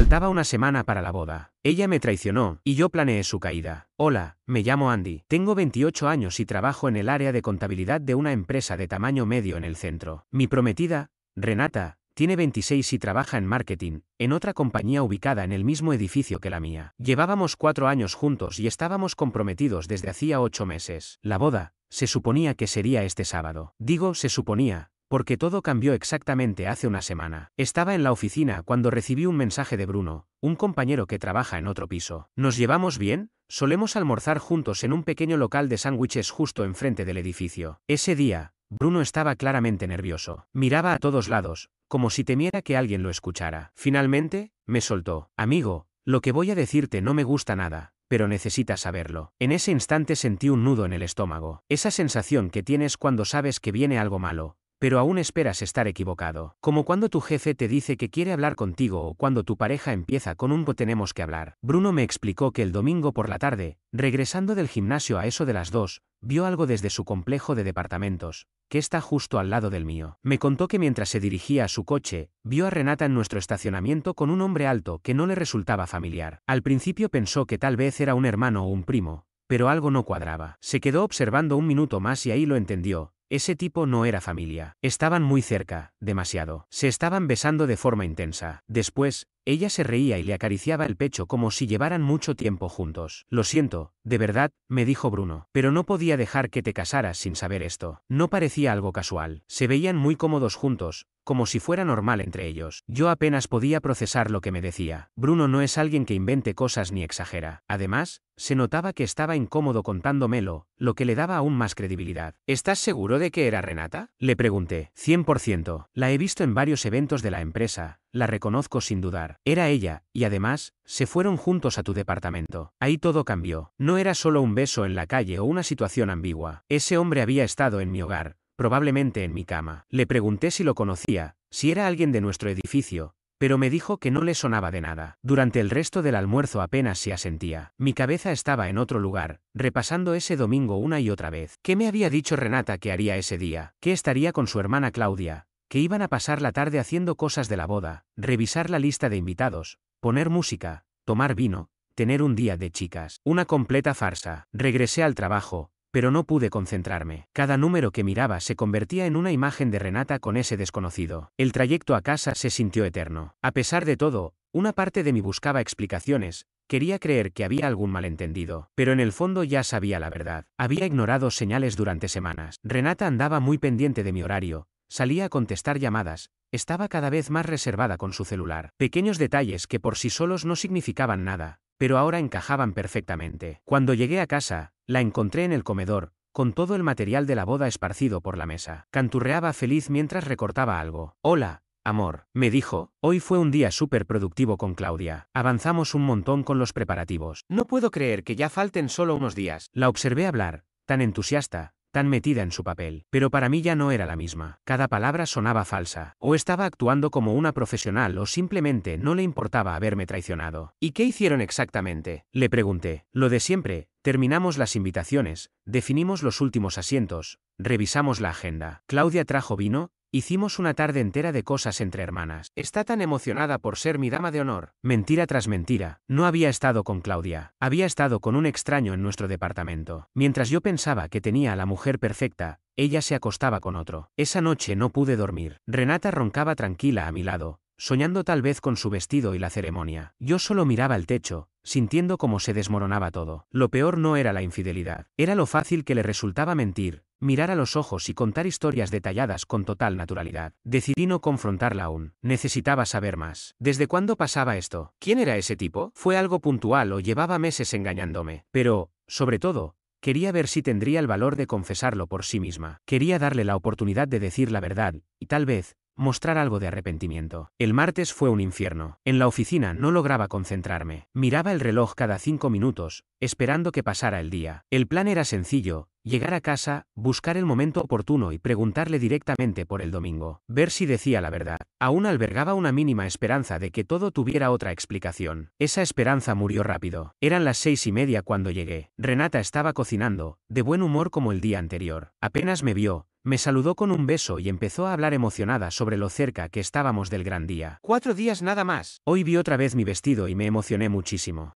Faltaba una semana para la boda. Ella me traicionó, y yo planeé su caída. Hola, me llamo Andy. Tengo 28 años y trabajo en el área de contabilidad de una empresa de tamaño medio en el centro. Mi prometida, Renata, tiene 26 y trabaja en marketing, en otra compañía ubicada en el mismo edificio que la mía. Llevábamos 4 años juntos y estábamos comprometidos desde hacía 8 meses. La boda, se suponía que sería este sábado. Digo se suponía, porque todo cambió exactamente hace una semana. Estaba en la oficina cuando recibí un mensaje de Bruno, un compañero que trabaja en otro piso. ¿Nos llevamos bien? Solemos almorzar juntos en un pequeño local de sándwiches justo enfrente del edificio. Ese día, Bruno estaba claramente nervioso. Miraba a todos lados, como si temiera que alguien lo escuchara. Finalmente, me soltó. Amigo, lo que voy a decirte no me gusta nada, pero necesitas saberlo. En ese instante sentí un nudo en el estómago. Esa sensación que tienes cuando sabes que viene algo malo, pero aún esperas estar equivocado. Como cuando tu jefe te dice que quiere hablar contigo o cuando tu pareja empieza con un tenemos que hablar. Bruno me explicó que el domingo por la tarde, regresando del gimnasio a eso de las 2, vio algo desde su complejo de departamentos, que está justo al lado del mío. Me contó que mientras se dirigía a su coche, vio a Renata en nuestro estacionamiento con un hombre alto que no le resultaba familiar. Al principio pensó que tal vez era un hermano o un primo, pero algo no cuadraba. Se quedó observando un minuto más y ahí lo entendió. Ese tipo no era familia. Estaban muy cerca, demasiado. Se estaban besando de forma intensa. Después, ella se reía y le acariciaba el pecho como si llevaran mucho tiempo juntos. Lo siento, de verdad, me dijo Bruno, pero no podía dejar que te casaras sin saber esto. No parecía algo casual. Se veían muy cómodos juntos, como si fuera normal entre ellos. Yo apenas podía procesar lo que me decía. Bruno no es alguien que invente cosas ni exagera. Además, se notaba que estaba incómodo contándomelo, lo que le daba aún más credibilidad. ¿Estás seguro de que era Renata? Le pregunté. 100%. La he visto en varios eventos de la empresa. La reconozco sin dudar. Era ella, y además, se fueron juntos a tu departamento. Ahí todo cambió. No era solo un beso en la calle o una situación ambigua. Ese hombre había estado en mi hogar, probablemente en mi cama. Le pregunté si lo conocía, si era alguien de nuestro edificio, pero me dijo que no le sonaba de nada. Durante el resto del almuerzo apenas se asentía. Mi cabeza estaba en otro lugar, repasando ese domingo una y otra vez. ¿Qué me había dicho Renata que haría ese día? ¿Que estaría con su hermana Claudia? ¿Que iban a pasar la tarde haciendo cosas de la boda, revisar la lista de invitados, poner música, tomar vino, tener un día de chicas? Una completa farsa. Regresé al trabajo, pero no pude concentrarme. Cada número que miraba se convertía en una imagen de Renata con ese desconocido. El trayecto a casa se sintió eterno. A pesar de todo, una parte de mí buscaba explicaciones. Quería creer que había algún malentendido, pero en el fondo ya sabía la verdad. Había ignorado señales durante semanas. Renata andaba muy pendiente de mi horario, salía a contestar llamadas, estaba cada vez más reservada con su celular. Pequeños detalles que por sí solos no significaban nada, pero ahora encajaban perfectamente. Cuando llegué a casa, la encontré en el comedor, con todo el material de la boda esparcido por la mesa. Canturreaba feliz mientras recortaba algo. Hola, amor, me dijo, hoy fue un día súper productivo con Claudia. Avanzamos un montón con los preparativos. No puedo creer que ya falten solo unos días. La observé hablar, tan entusiasta, tan metida en su papel. Pero para mí ya no era la misma. Cada palabra sonaba falsa. O estaba actuando como una profesional o simplemente no le importaba haberme traicionado. ¿Y qué hicieron exactamente? Le pregunté. Lo de siempre. Terminamos las invitaciones, definimos los últimos asientos, revisamos la agenda. Claudia trajo vino. Hicimos una tarde entera de cosas entre hermanas. Está tan emocionada por ser mi dama de honor. Mentira tras mentira. No había estado con Claudia. Había estado con un extraño en nuestro departamento. Mientras yo pensaba que tenía a la mujer perfecta, ella se acostaba con otro. Esa noche no pude dormir. Renata roncaba tranquila a mi lado, soñando tal vez con su vestido y la ceremonia. Yo solo miraba el techo, sintiendo cómo se desmoronaba todo. Lo peor no era la infidelidad. Era lo fácil que le resultaba mentir, mirar a los ojos y contar historias detalladas con total naturalidad. Decidí no confrontarla aún. Necesitaba saber más. ¿Desde cuándo pasaba esto? ¿Quién era ese tipo? ¿Fue algo puntual o llevaba meses engañándome? Pero, sobre todo, quería ver si tendría el valor de confesarlo por sí misma. Quería darle la oportunidad de decir la verdad, y tal vez, mostrar algo de arrepentimiento. El martes fue un infierno. En la oficina no lograba concentrarme. Miraba el reloj cada 5 minutos, esperando que pasara el día. El plan era sencillo: llegar a casa, buscar el momento oportuno y preguntarle directamente por el domingo. Ver si decía la verdad. Aún albergaba una mínima esperanza de que todo tuviera otra explicación. Esa esperanza murió rápido. Eran las 6:30 cuando llegué. Renata estaba cocinando, de buen humor como el día anterior. Apenas me vio, Me saludó con un beso y empezó a hablar emocionada sobre lo cerca que estábamos del gran día. 4 días nada más. Hoy vi otra vez mi vestido y me emocioné muchísimo.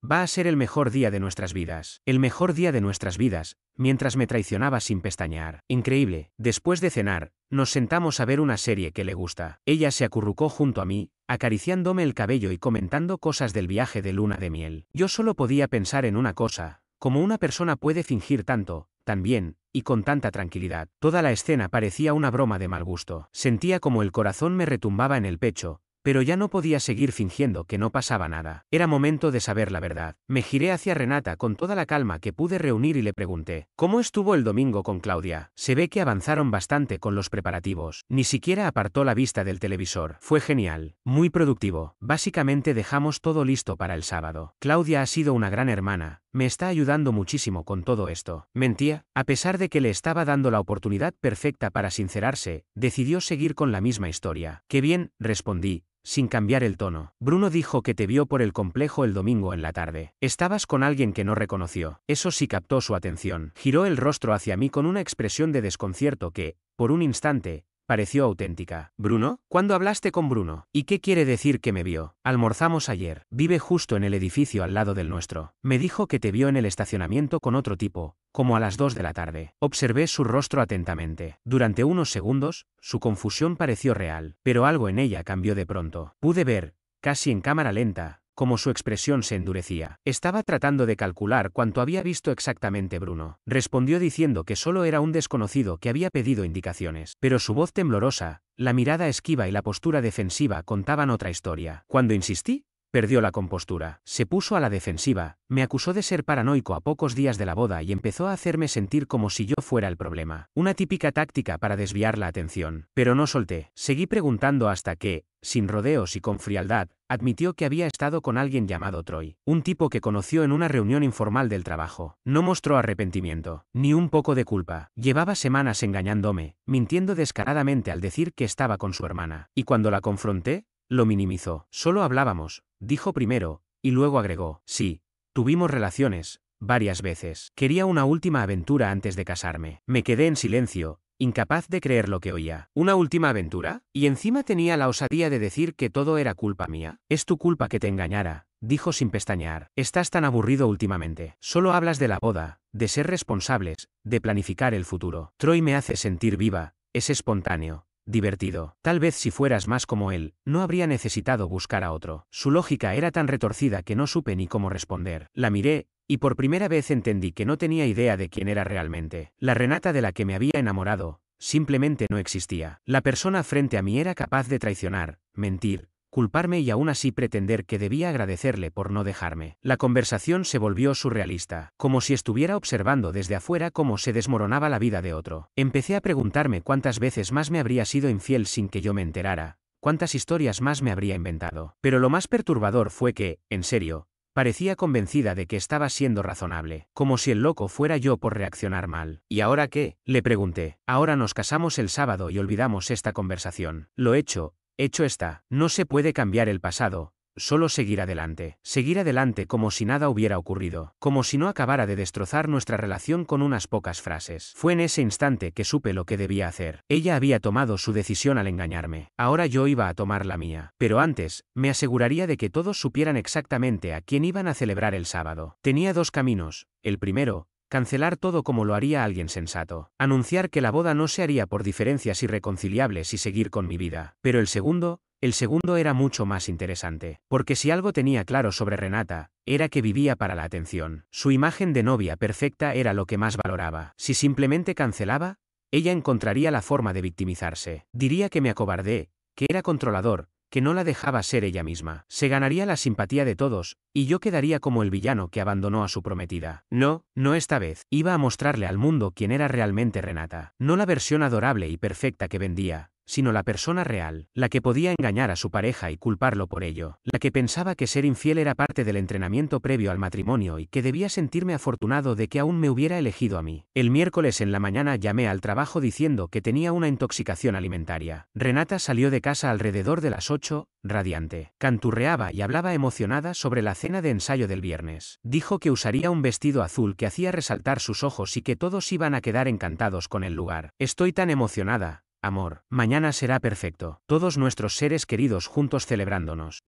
Va a ser el mejor día de nuestras vidas. El mejor día de nuestras vidas, mientras me traicionaba sin pestañear. Increíble. Después de cenar, nos sentamos a ver una serie que le gusta. Ella se acurrucó junto a mí, acariciándome el cabello y comentando cosas del viaje de luna de miel. Yo solo podía pensar en una cosa: ¿cómo una persona puede fingir tanto, tan bien, y con tanta tranquilidad? Toda la escena parecía una broma de mal gusto. Sentía como el corazón me retumbaba en el pecho, pero ya no podía seguir fingiendo que no pasaba nada. Era momento de saber la verdad. Me giré hacia Renata con toda la calma que pude reunir y le pregunté: ¿cómo estuvo el domingo con Claudia? Se ve que avanzaron bastante con los preparativos. Ni siquiera apartó la vista del televisor. Fue genial. Muy productivo. Básicamente dejamos todo listo para el sábado. Claudia ha sido una gran hermana. Me está ayudando muchísimo con todo esto. Mentía. A pesar de que le estaba dando la oportunidad perfecta para sincerarse, decidió seguir con la misma historia. Qué bien, respondí, sin cambiar el tono. Bruno dijo que te vio por el complejo el domingo en la tarde. Estabas con alguien que no reconoció. Eso sí captó su atención. Giró el rostro hacia mí con una expresión de desconcierto que, por un instante, pareció auténtica. ¿Bruno? ¿Cuándo hablaste con Bruno? ¿Y qué quiere decir que me vio? Almorzamos ayer. Vive justo en el edificio al lado del nuestro. Me dijo que te vio en el estacionamiento con otro tipo, como a las 2 de la tarde. Observé su rostro atentamente. Durante unos segundos, su confusión pareció real, pero algo en ella cambió de pronto. Pude ver, casi en cámara lenta, como su expresión se endurecía. Estaba tratando de calcular cuánto había visto exactamente Bruno. Respondió diciendo que solo era un desconocido que había pedido indicaciones. Pero su voz temblorosa, la mirada esquiva y la postura defensiva contaban otra historia. Cuando insistí, perdió la compostura. Se puso a la defensiva, me acusó de ser paranoico a pocos días de la boda y empezó a hacerme sentir como si yo fuera el problema. Una típica táctica para desviar la atención. Pero no solté. Seguí preguntando hasta que, sin rodeos y con frialdad, admitió que había estado con alguien llamado Troy, un tipo que conoció en una reunión informal del trabajo. No mostró arrepentimiento, ni un poco de culpa. Llevaba semanas engañándome, mintiendo descaradamente al decir que estaba con su hermana. Y cuando la confronté, lo minimizó. Solo hablábamos, dijo primero, y luego agregó: sí, tuvimos relaciones, varias veces. Quería una última aventura antes de casarme. Me quedé en silencio, incapaz de creer lo que oía. ¿Una última aventura? Y encima tenía la osadía de decir que todo era culpa mía. Es tu culpa que te engañara, dijo sin pestañear. Estás tan aburrido últimamente. Solo hablas de la boda, de ser responsables, de planificar el futuro. Troy me hace sentir viva, es espontáneo, divertido. Tal vez si fueras más como él, no habría necesitado buscar a otro. Su lógica era tan retorcida que no supe ni cómo responder. La miré, y por primera vez entendí que no tenía idea de quién era realmente. La Renata de la que me había enamorado, simplemente no existía. La persona frente a mí era capaz de traicionar, mentir, culparme y aún así pretender que debía agradecerle por no dejarme. La conversación se volvió surrealista, como si estuviera observando desde afuera cómo se desmoronaba la vida de otro. Empecé a preguntarme cuántas veces más me habría sido infiel sin que yo me enterara, cuántas historias más me habría inventado. Pero lo más perturbador fue que, en serio, parecía convencida de que estaba siendo razonable, como si el loco fuera yo por reaccionar mal. ¿Y ahora qué?, le pregunté. Ahora nos casamos el sábado y olvidamos esta conversación. Lo hecho está. No se puede cambiar el pasado, solo seguir adelante. Seguir adelante como si nada hubiera ocurrido, como si no acabara de destrozar nuestra relación con unas pocas frases. Fue en ese instante que supe lo que debía hacer. Ella había tomado su decisión al engañarme. Ahora yo iba a tomar la mía. Pero antes, me aseguraría de que todos supieran exactamente a quién iban a celebrar el sábado. Tenía dos caminos. El primero, cancelar todo como lo haría alguien sensato. Anunciar que la boda no se haría por diferencias irreconciliables y seguir con mi vida. Pero el segundo era mucho más interesante. Porque si algo tenía claro sobre Renata, era que vivía para la atención. Su imagen de novia perfecta era lo que más valoraba. Si simplemente cancelaba, ella encontraría la forma de victimizarse. Diría que me acobardé, que era controlador, que no la dejaba ser ella misma. Se ganaría la simpatía de todos, y yo quedaría como el villano que abandonó a su prometida. No esta vez. Iba a mostrarle al mundo quién era realmente Renata. No la versión adorable y perfecta que vendía, sino la persona real, la que podía engañar a su pareja y culparlo por ello, la que pensaba que ser infiel era parte del entrenamiento previo al matrimonio y que debía sentirme afortunado de que aún me hubiera elegido a mí. El miércoles en la mañana llamé al trabajo diciendo que tenía una intoxicación alimentaria. Renata salió de casa alrededor de las 8, radiante. Canturreaba y hablaba emocionada sobre la cena de ensayo del viernes. Dijo que usaría un vestido azul que hacía resaltar sus ojos y que todos iban a quedar encantados con el lugar. Estoy tan emocionada, amor. Mañana será perfecto. Todos nuestros seres queridos juntos celebrándonos.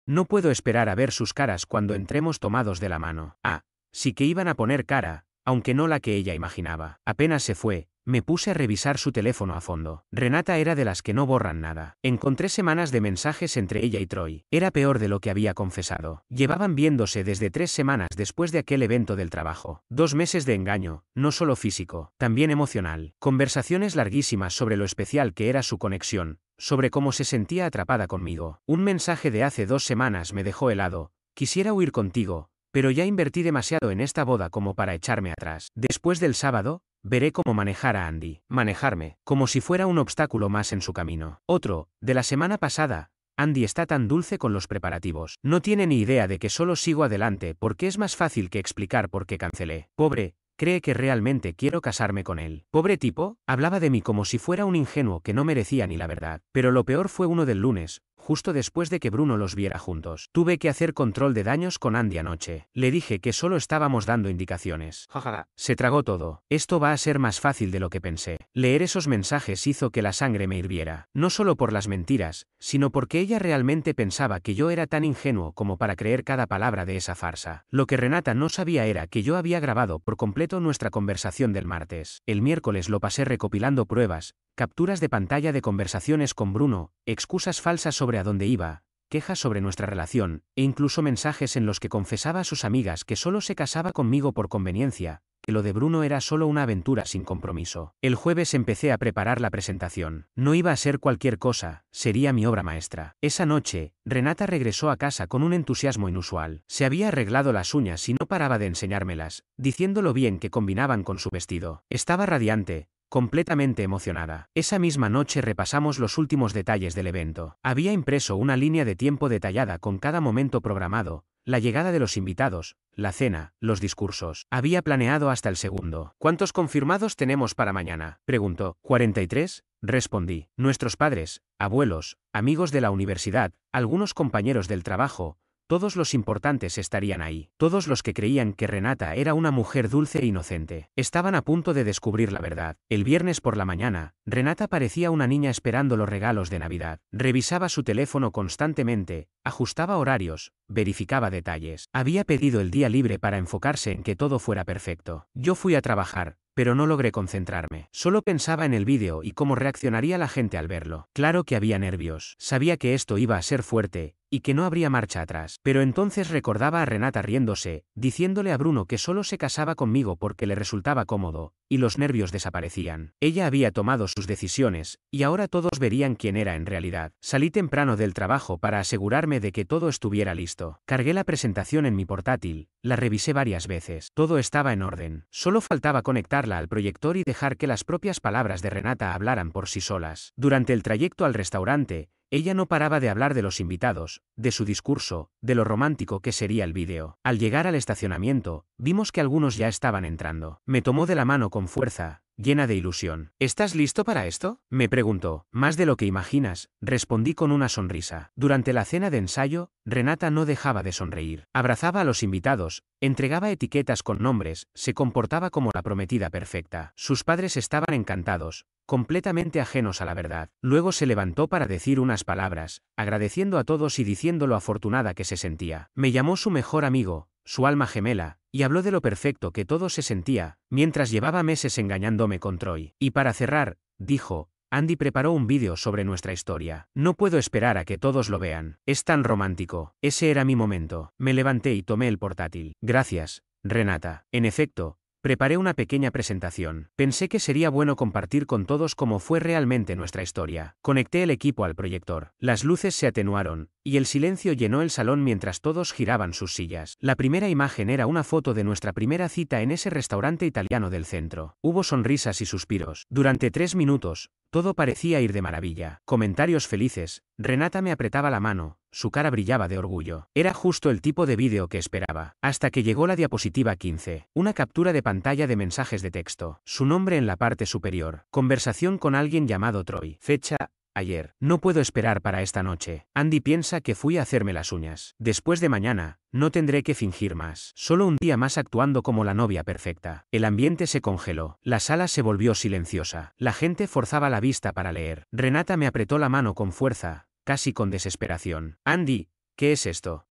No puedo esperar a ver sus caras cuando entremos tomados de la mano. Ah, sí que iban a poner cara, aunque no la que ella imaginaba. Apenas se fue, me puse a revisar su teléfono a fondo. Renata era de las que no borran nada. Encontré semanas de mensajes entre ella y Troy. Era peor de lo que había confesado. Llevaban viéndose desde 3 semanas después de aquel evento del trabajo. 2 meses de engaño, no solo físico, también emocional. Conversaciones larguísimas sobre lo especial que era su conexión, sobre cómo se sentía atrapada conmigo. Un mensaje de hace 2 semanas me dejó helado. Quisiera huir contigo, pero ya invertí demasiado en esta boda como para echarme atrás. Después del sábado, veré cómo manejar a Andy. Manejarme, como si fuera un obstáculo más en su camino. Otro, de la semana pasada. Andy está tan dulce con los preparativos. No tiene ni idea de que solo sigo adelante porque es más fácil que explicar por qué cancelé. Pobre, cree que realmente quiero casarme con él. Pobre tipo, hablaba de mí como si fuera un ingenuo que no merecía ni la verdad. Pero lo peor fue uno del lunes, justo después de que Bruno los viera juntos. Tuve que hacer control de daños con Andy anoche. Le dije que solo estábamos dando indicaciones. Jajaja. Se tragó todo. Esto va a ser más fácil de lo que pensé. Leer esos mensajes hizo que la sangre me hirviera. No solo por las mentiras, sino porque ella realmente pensaba que yo era tan ingenuo como para creer cada palabra de esa farsa. Lo que Renata no sabía era que yo había grabado por completo nuestra conversación del martes. El miércoles lo pasé recopilando pruebas, capturas de pantalla de conversaciones con Bruno, excusas falsas sobre a dónde iba, quejas sobre nuestra relación, e incluso mensajes en los que confesaba a sus amigas que solo se casaba conmigo por conveniencia, que lo de Bruno era solo una aventura sin compromiso. El jueves empecé a preparar la presentación. No iba a ser cualquier cosa, sería mi obra maestra. Esa noche, Renata regresó a casa con un entusiasmo inusual. Se había arreglado las uñas y no paraba de enseñármelas, diciendo lo bien que combinaban con su vestido. Estaba radiante, completamente emocionada. Esa misma noche repasamos los últimos detalles del evento. Había impreso una línea de tiempo detallada con cada momento programado, la llegada de los invitados, la cena, los discursos. Había planeado hasta el segundo. ¿Cuántos confirmados tenemos para mañana?, preguntó. 43, respondí. Nuestros padres, abuelos, amigos de la universidad, algunos compañeros del trabajo, todos los importantes estarían ahí. Todos los que creían que Renata era una mujer dulce e inocente. Estaban a punto de descubrir la verdad. El viernes por la mañana, Renata parecía una niña esperando los regalos de Navidad. Revisaba su teléfono constantemente, ajustaba horarios, verificaba detalles. Había pedido el día libre para enfocarse en que todo fuera perfecto. Yo fui a trabajar, pero no logré concentrarme. Solo pensaba en el vídeo y cómo reaccionaría la gente al verlo. Claro que había nervios. Sabía que esto iba a ser fuerte, y que no habría marcha atrás. Pero entonces recordaba a Renata riéndose, diciéndole a Bruno que solo se casaba conmigo porque le resultaba cómodo, y los nervios desaparecían. Ella había tomado sus decisiones, y ahora todos verían quién era en realidad. Salí temprano del trabajo para asegurarme de que todo estuviera listo. Cargué la presentación en mi portátil, la revisé varias veces. Todo estaba en orden. Solo faltaba conectarla al proyector y dejar que las propias palabras de Renata hablaran por sí solas. Durante el trayecto al restaurante, ella no paraba de hablar de los invitados, de su discurso, de lo romántico que sería el vídeo. Al llegar al estacionamiento, vimos que algunos ya estaban entrando. Me tomó de la mano con fuerza, llena de ilusión. ¿Estás listo para esto?, me preguntó. Más de lo que imaginas, respondí con una sonrisa. Durante la cena de ensayo, Renata no dejaba de sonreír. Abrazaba a los invitados, entregaba etiquetas con nombres, se comportaba como la prometida perfecta. Sus padres estaban encantados, completamente ajenos a la verdad. Luego se levantó para decir unas palabras, agradeciendo a todos y diciendo lo afortunada que se sentía. Me llamó su mejor amigo, su alma gemela, y habló de lo perfecto que todo se sentía, mientras llevaba meses engañándome con Troy. Y para cerrar, dijo, Andy preparó un vídeo sobre nuestra historia. No puedo esperar a que todos lo vean. Es tan romántico. Ese era mi momento. Me levanté y tomé el portátil. Gracias, Renata. En efecto, preparé una pequeña presentación. Pensé que sería bueno compartir con todos cómo fue realmente nuestra historia. Conecté el equipo al proyector. Las luces se atenuaron, y el silencio llenó el salón mientras todos giraban sus sillas. La primera imagen era una foto de nuestra primera cita en ese restaurante italiano del centro. Hubo sonrisas y suspiros. Durante 3 minutos, Todo parecía ir de maravilla. Comentarios felices. Renata me apretaba la mano, su cara brillaba de orgullo. Era justo el tipo de vídeo que esperaba. Hasta que llegó la diapositiva 15. Una captura de pantalla de mensajes de texto. Su nombre en la parte superior. Conversación con alguien llamado Troy. Fecha: ayer. No puedo esperar para esta noche. Andy piensa que fui a hacerme las uñas. Después de mañana, no tendré que fingir más. Solo un día más actuando como la novia perfecta. El ambiente se congeló. La sala se volvió silenciosa. La gente forzaba la vista para leer. Renata me apretó la mano con fuerza, casi con desesperación. Andy, ¿qué es esto?,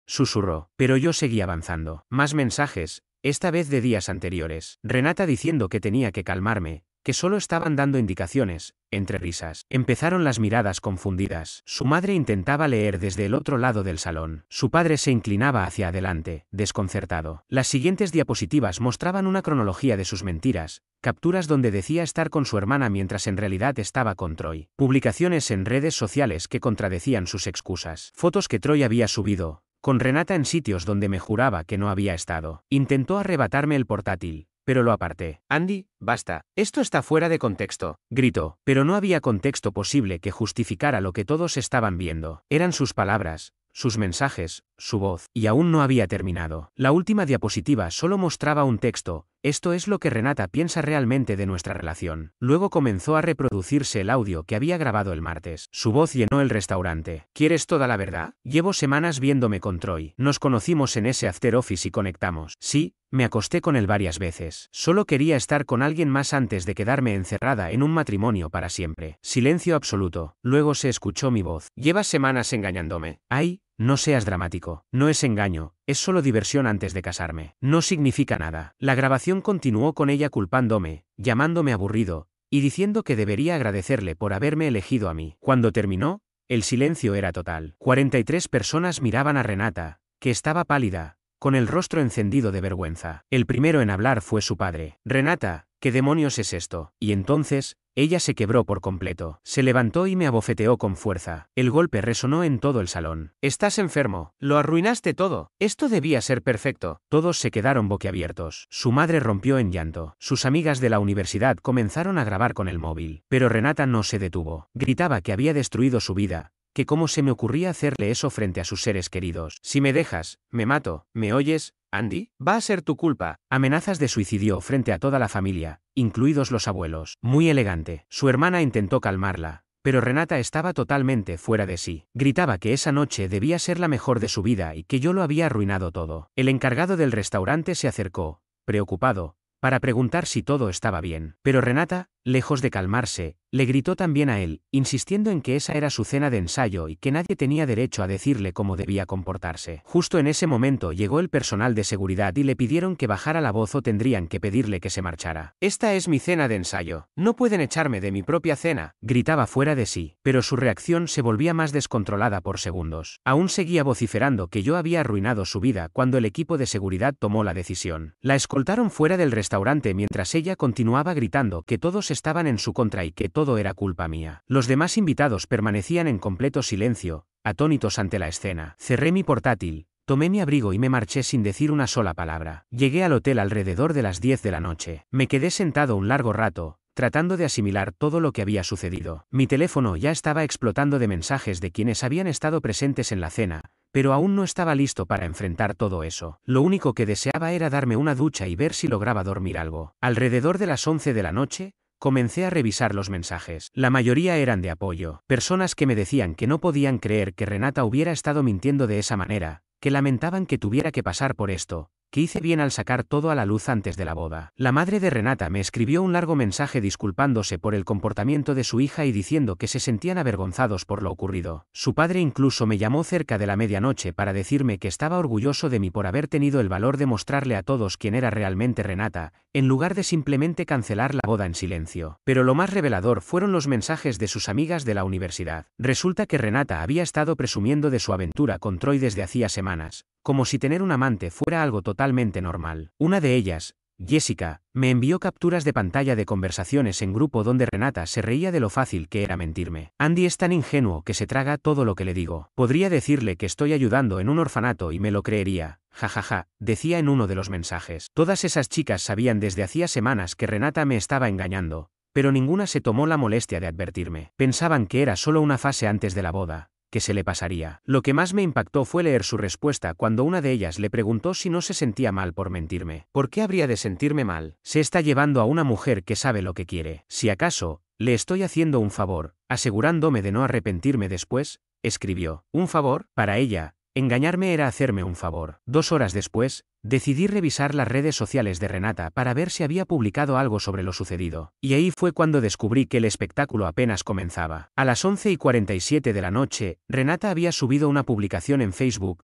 susurró, pero yo seguí avanzando. Más mensajes, esta vez de días anteriores. Renata diciendo que tenía que calmarme, que solo estaban dando indicaciones, entre risas. Empezaron las miradas confundidas. Su madre intentaba leer desde el otro lado del salón. Su padre se inclinaba hacia adelante, desconcertado. Las siguientes diapositivas mostraban una cronología de sus mentiras, capturas donde decía estar con su hermana mientras en realidad estaba con Troy. Publicaciones en redes sociales que contradecían sus excusas. Fotos que Troy había subido, con Renata en sitios donde me juraba que no había estado. Intentó arrebatarme el portátil, pero lo aparté. Andy, basta. Esto está fuera de contexto, gritó. Pero no había contexto posible que justificara lo que todos estaban viendo. Eran sus palabras, sus mensajes, su voz. Y aún no había terminado. La última diapositiva solo mostraba un texto. Esto es lo que Renata piensa realmente de nuestra relación. Luego comenzó a reproducirse el audio que había grabado el martes. Su voz llenó el restaurante. ¿Quieres toda la verdad? Llevo semanas viéndome con Troy. Nos conocimos en ese after office y conectamos. Sí, me acosté con él varias veces. Solo quería estar con alguien más antes de quedarme encerrada en un matrimonio para siempre. Silencio absoluto. Luego se escuchó mi voz. Llevas semanas engañándome. Ay, no seas dramático. No es engaño, es solo diversión antes de casarme. No significa nada. La grabación continuó con ella culpándome, llamándome aburrido, y diciendo que debería agradecerle por haberme elegido a mí. Cuando terminó, el silencio era total. 43 personas miraban a Renata, que estaba pálida, con el rostro encendido de vergüenza. El primero en hablar fue su padre. Renata, ¿qué demonios es esto? Y entonces, ella se quebró por completo. Se levantó y me abofeteó con fuerza. El golpe resonó en todo el salón. Estás enfermo. Lo arruinaste todo. Esto debía ser perfecto. Todos se quedaron boquiabiertos. Su madre rompió en llanto. Sus amigas de la universidad comenzaron a grabar con el móvil. Pero Renata no se detuvo. Gritaba que había destruido su vida, que cómo se me ocurría hacerle eso frente a sus seres queridos. Si me dejas, me mato. ¿Me oyes, Andy? Va a ser tu culpa. Amenazas de suicidio frente a toda la familia, incluidos los abuelos. Muy elegante. Su hermana intentó calmarla, pero Renata estaba totalmente fuera de sí. Gritaba que esa noche debía ser la mejor de su vida y que yo lo había arruinado todo. El encargado del restaurante se acercó, preocupado, para preguntar si todo estaba bien. Pero Renata, lejos de calmarse, le gritó también a él, insistiendo en que esa era su cena de ensayo y que nadie tenía derecho a decirle cómo debía comportarse. Justo en ese momento llegó el personal de seguridad y le pidieron que bajara la voz o tendrían que pedirle que se marchara. Esta es mi cena de ensayo. No pueden echarme de mi propia cena, gritaba fuera de sí, pero su reacción se volvía más descontrolada por segundos. Aún seguía vociferando que yo había arruinado su vida cuando el equipo de seguridad tomó la decisión. La escoltaron fuera del restaurante mientras ella continuaba gritando que todos estaban en su contra y que todo era culpa mía. Los demás invitados permanecían en completo silencio, atónitos ante la escena. Cerré mi portátil, tomé mi abrigo y me marché sin decir una sola palabra. Llegué al hotel alrededor de las 10 de la noche. Me quedé sentado un largo rato, tratando de asimilar todo lo que había sucedido. Mi teléfono ya estaba explotando de mensajes de quienes habían estado presentes en la cena, pero aún no estaba listo para enfrentar todo eso. Lo único que deseaba era darme una ducha y ver si lograba dormir algo. Alrededor de las 11 de la noche, comencé a revisar los mensajes. La mayoría eran de apoyo. Personas que me decían que no podían creer que Renata hubiera estado mintiendo de esa manera, que lamentaban que tuviera que pasar por esto, que hice bien al sacar todo a la luz antes de la boda. La madre de Renata me escribió un largo mensaje disculpándose por el comportamiento de su hija y diciendo que se sentían avergonzados por lo ocurrido. Su padre incluso me llamó cerca de la medianoche para decirme que estaba orgulloso de mí por haber tenido el valor de mostrarle a todos quién era realmente Renata, en lugar de simplemente cancelar la boda en silencio. Pero lo más revelador fueron los mensajes de sus amigas de la universidad. Resulta que Renata había estado presumiendo de su aventura con Troy desde hacía semanas, como si tener un amante fuera algo totalmente normal. Una de ellas, Jessica, me envió capturas de pantalla de conversaciones en grupo donde Renata se reía de lo fácil que era mentirme. Andy es tan ingenuo que se traga todo lo que le digo. Podría decirle que estoy ayudando en un orfanato y me lo creería. Jajaja, decía en uno de los mensajes. Todas esas chicas sabían desde hacía semanas que Renata me estaba engañando, pero ninguna se tomó la molestia de advertirme. Pensaban que era solo una fase antes de la boda, que se le pasaría. Lo que más me impactó fue leer su respuesta cuando una de ellas le preguntó si no se sentía mal por mentirme. ¿Por qué habría de sentirme mal? Se está llevando a una mujer que sabe lo que quiere. Si acaso, le estoy haciendo un favor, asegurándome de no arrepentirme después, escribió. ¿Un favor? Para ella, engañarme era hacerme un favor. 2 horas después, decidí revisar las redes sociales de Renata para ver si había publicado algo sobre lo sucedido. Y ahí fue cuando descubrí que el espectáculo apenas comenzaba. A las 11:47 de la noche, Renata había subido una publicación en Facebook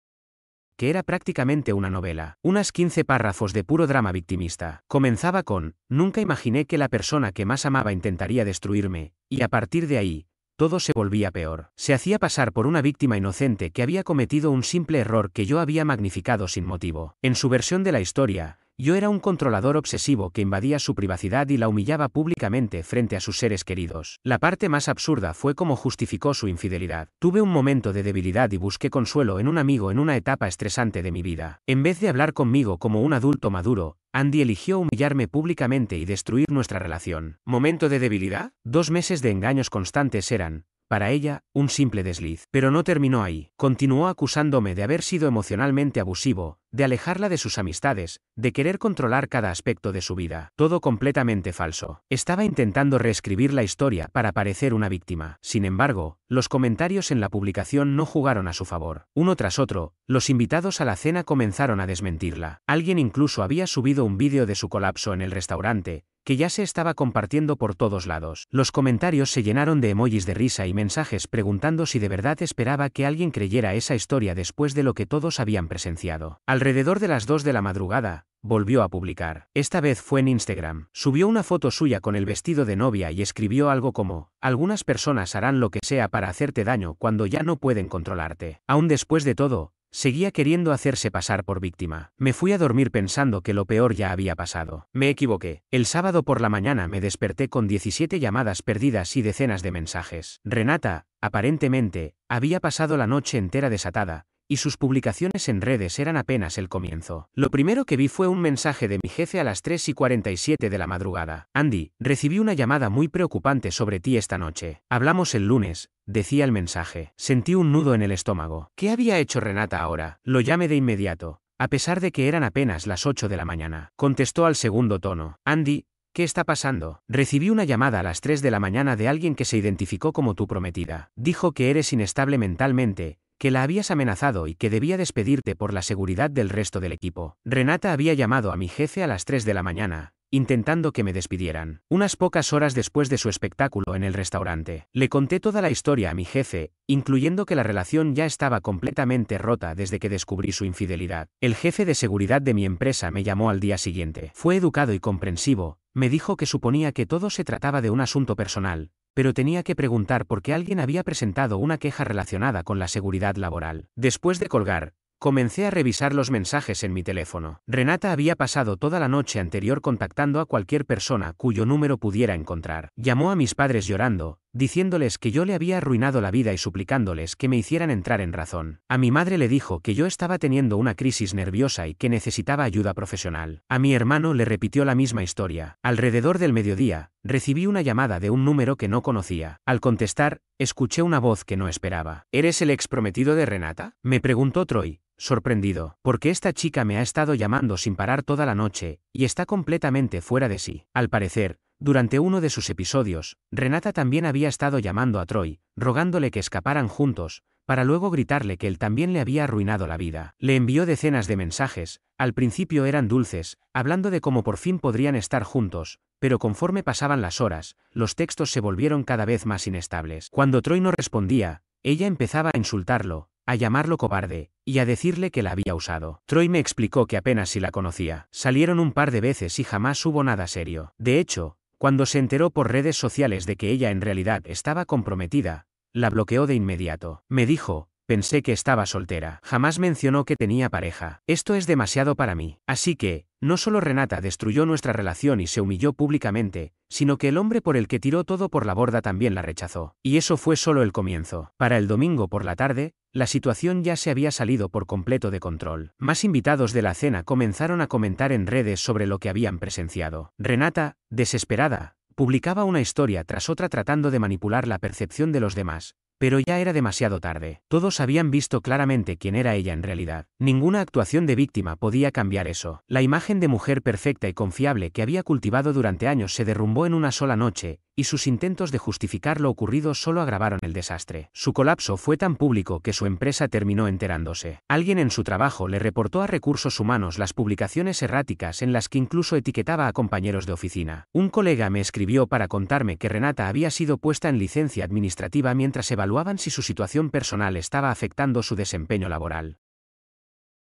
que era prácticamente una novela. Unas 15 párrafos de puro drama victimista. Comenzaba con: nunca imaginé que la persona que más amaba intentaría destruirme, y a partir de ahí, todo se volvía peor. Se hacía pasar por una víctima inocente que había cometido un simple error que yo había magnificado sin motivo. En su versión de la historia, yo era un controlador obsesivo que invadía su privacidad y la humillaba públicamente frente a sus seres queridos. La parte más absurda fue cómo justificó su infidelidad. Tuve un momento de debilidad y busqué consuelo en un amigo en una etapa estresante de mi vida. En vez de hablar conmigo como un adulto maduro, Andy eligió humillarme públicamente y destruir nuestra relación. ¿Momento de debilidad? 2 meses de engaños constantes eran, para ella, un simple desliz. Pero no terminó ahí. Continuó acusándome de haber sido emocionalmente abusivo, de alejarla de sus amistades, de querer controlar cada aspecto de su vida. Todo completamente falso. Estaba intentando reescribir la historia para parecer una víctima. Sin embargo, los comentarios en la publicación no jugaron a su favor. Uno tras otro, los invitados a la cena comenzaron a desmentirla. Alguien incluso había subido un vídeo de su colapso en el restaurante, que ya se estaba compartiendo por todos lados. Los comentarios se llenaron de emojis de risa y mensajes preguntando si de verdad esperaba que alguien creyera esa historia después de lo que todos habían presenciado. Alrededor de las 2 de la madrugada, volvió a publicar. Esta vez fue en Instagram. Subió una foto suya con el vestido de novia y escribió algo como: algunas personas harán lo que sea para hacerte daño cuando ya no pueden controlarte. Aún después de todo, seguía queriendo hacerse pasar por víctima. Me fui a dormir pensando que lo peor ya había pasado. Me equivoqué. El sábado por la mañana me desperté con 17 llamadas perdidas y decenas de mensajes. Renata, aparentemente, había pasado la noche entera desatada, y sus publicaciones en redes eran apenas el comienzo. Lo primero que vi fue un mensaje de mi jefe a las 3:47 de la madrugada. Andy, recibí una llamada muy preocupante sobre ti esta noche. Hablamos el lunes, decía el mensaje. Sentí un nudo en el estómago. ¿Qué había hecho Renata ahora? Lo llamé de inmediato, a pesar de que eran apenas las 8 de la mañana. Contestó al segundo tono. Andy, ¿qué está pasando? Recibí una llamada a las 3 de la mañana de alguien que se identificó como tu prometida. Dijo que eres inestable mentalmente, que la habías amenazado y que debía despedirte por la seguridad del resto del equipo. Renata había llamado a mi jefe a las 3 de la mañana, intentando que me despidieran. Unas pocas horas después de su espectáculo en el restaurante, le conté toda la historia a mi jefe, incluyendo que la relación ya estaba completamente rota desde que descubrí su infidelidad. El jefe de seguridad de mi empresa me llamó al día siguiente. Fue educado y comprensivo, me dijo que suponía que todo se trataba de un asunto personal, pero tenía que preguntar por qué alguien había presentado una queja relacionada con la seguridad laboral. Después de colgar, comencé a revisar los mensajes en mi teléfono. Renata había pasado toda la noche anterior contactando a cualquier persona cuyo número pudiera encontrar. Llamó a mis padres llorando, diciéndoles que yo le había arruinado la vida y suplicándoles que me hicieran entrar en razón. A mi madre le dijo que yo estaba teniendo una crisis nerviosa y que necesitaba ayuda profesional. A mi hermano le repitió la misma historia. Alrededor del mediodía, recibí una llamada de un número que no conocía. Al contestar, escuché una voz que no esperaba. ¿Eres el exprometido de Renata?, me preguntó Troy, sorprendido, porque esta chica me ha estado llamando sin parar toda la noche, y está completamente fuera de sí. Al parecer, durante uno de sus episodios, Renata también había estado llamando a Troy, rogándole que escaparan juntos, para luego gritarle que él también le había arruinado la vida. Le envió decenas de mensajes, al principio eran dulces, hablando de cómo por fin podrían estar juntos, pero conforme pasaban las horas, los textos se volvieron cada vez más inestables. Cuando Troy no respondía, ella empezaba a insultarlo, a llamarlo cobarde, y a decirle que la había usado. Troy me explicó que apenas si la conocía. Salieron un par de veces y jamás hubo nada serio. De hecho, cuando se enteró por redes sociales de que ella en realidad estaba comprometida, la bloqueó de inmediato. Me dijo: pensé que estaba soltera. Jamás mencionó que tenía pareja. Esto es demasiado para mí. Así que, no solo Renata destruyó nuestra relación y se humilló públicamente, sino que el hombre por el que tiró todo por la borda también la rechazó. Y eso fue solo el comienzo. Para el domingo por la tarde, la situación ya se había salido por completo de control. Más invitados de la cena comenzaron a comentar en redes sobre lo que habían presenciado. Renata, desesperada, Publicaba una historia tras otra tratando de manipular la percepción de los demás. Pero ya era demasiado tarde. Todos habían visto claramente quién era ella en realidad. Ninguna actuación de víctima podía cambiar eso. La imagen de mujer perfecta y confiable que había cultivado durante años se derrumbó en una sola noche, y sus intentos de justificar lo ocurrido solo agravaron el desastre. Su colapso fue tan público que su empresa terminó enterándose. Alguien en su trabajo le reportó a Recursos Humanos las publicaciones erráticas en las que incluso etiquetaba a compañeros de oficina. Un colega me escribió para contarme que Renata había sido puesta en licencia administrativa mientras evaluaban si su situación personal estaba afectando su desempeño laboral.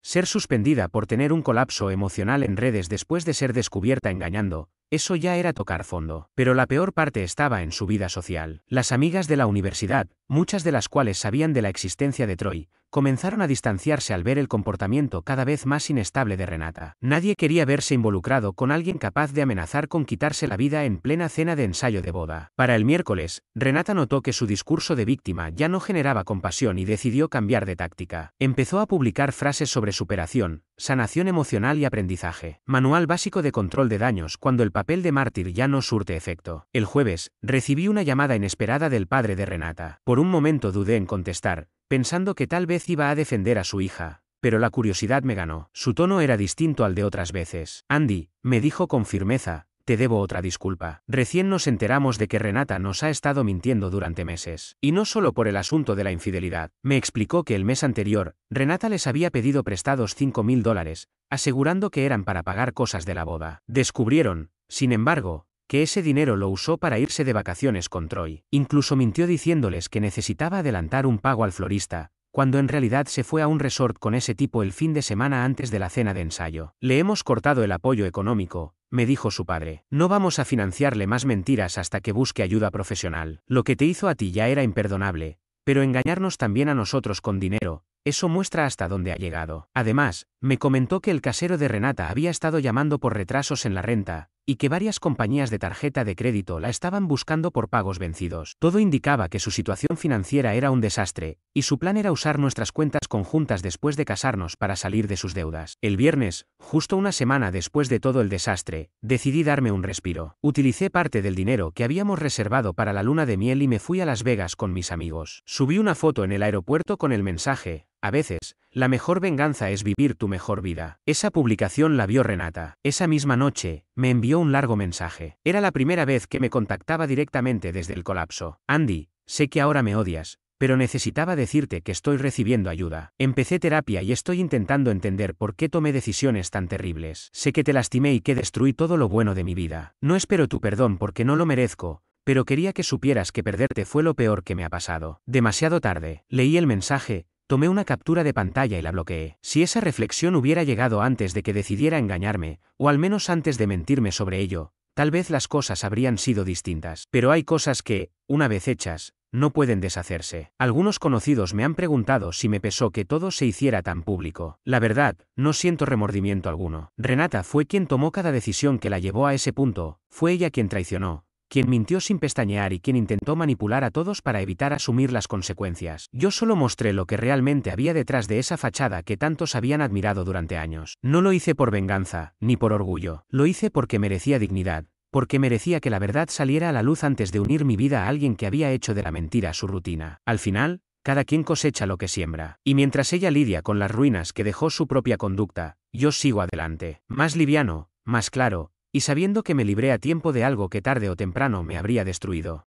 Ser suspendida por tener un colapso emocional en redes después de ser descubierta engañando, eso ya era tocar fondo. Pero la peor parte estaba en su vida social. Las amigas de la universidad, muchas de las cuales sabían de la existencia de Troy, comenzaron a distanciarse al ver el comportamiento cada vez más inestable de Renata. Nadie quería verse involucrado con alguien capaz de amenazar con quitarse la vida en plena cena de ensayo de boda. Para el miércoles, Renata notó que su discurso de víctima ya no generaba compasión y decidió cambiar de táctica. Empezó a publicar frases sobre superación, sanación emocional y aprendizaje. Manual básico de control de daños cuando el papel de mártir ya no surte efecto. El jueves, recibí una llamada inesperada del padre de Renata. Por un momento dudé en contestar, pensando que tal vez iba a defender a su hija, pero la curiosidad me ganó. Su tono era distinto al de otras veces. Andy, me dijo con firmeza, te debo otra disculpa. Recién nos enteramos de que Renata nos ha estado mintiendo durante meses. Y no solo por el asunto de la infidelidad. Me explicó que el mes anterior, Renata les había pedido prestados $5,000, asegurando que eran para pagar cosas de la boda. Descubrieron, sin embargo, que ese dinero lo usó para irse de vacaciones con Troy. Incluso mintió diciéndoles que necesitaba adelantar un pago al florista, cuando en realidad se fue a un resort con ese tipo el fin de semana antes de la cena de ensayo. Le hemos cortado el apoyo económico, me dijo su padre. No vamos a financiarle más mentiras hasta que busque ayuda profesional. Lo que te hizo a ti ya era imperdonable, pero engañarnos también a nosotros con dinero, eso muestra hasta dónde ha llegado. Además, me comentó que el casero de Renata había estado llamando por retrasos en la renta, y que varias compañías de tarjeta de crédito la estaban buscando por pagos vencidos. Todo indicaba que su situación financiera era un desastre, y su plan era usar nuestras cuentas conjuntas después de casarnos para salir de sus deudas. El viernes, justo una semana después de todo el desastre, decidí darme un respiro. Utilicé parte del dinero que habíamos reservado para la luna de miel y me fui a Las Vegas con mis amigos. Subí una foto en el aeropuerto con el mensaje, a veces, la mejor venganza es vivir tu mejor vida. Esa publicación la vio Renata. Esa misma noche, me envió un largo mensaje. Era la primera vez que me contactaba directamente desde el colapso. Andy, sé que ahora me odias, pero necesitaba decirte que estoy recibiendo ayuda. Empecé terapia y estoy intentando entender por qué tomé decisiones tan terribles. Sé que te lastimé y que destruí todo lo bueno de mi vida. No espero tu perdón porque no lo merezco, pero quería que supieras que perderte fue lo peor que me ha pasado. Demasiado tarde. Leí el mensaje. Tomé una captura de pantalla y la bloqueé. Si esa reflexión hubiera llegado antes de que decidiera engañarme, o al menos antes de mentirme sobre ello, tal vez las cosas habrían sido distintas. Pero hay cosas que, una vez hechas, no pueden deshacerse. Algunos conocidos me han preguntado si me pesó que todo se hiciera tan público. La verdad, no siento remordimiento alguno. Renata fue quien tomó cada decisión que la llevó a ese punto, fue ella quien traicionó, quien mintió sin pestañear y quien intentó manipular a todos para evitar asumir las consecuencias. Yo solo mostré lo que realmente había detrás de esa fachada que tantos habían admirado durante años. No lo hice por venganza, ni por orgullo. Lo hice porque merecía dignidad, porque merecía que la verdad saliera a la luz antes de unir mi vida a alguien que había hecho de la mentira su rutina. Al final, cada quien cosecha lo que siembra. Y mientras ella lidia con las ruinas que dejó su propia conducta, yo sigo adelante. Más liviano, más claro, y sabiendo que me libré a tiempo de algo que tarde o temprano me habría destruido.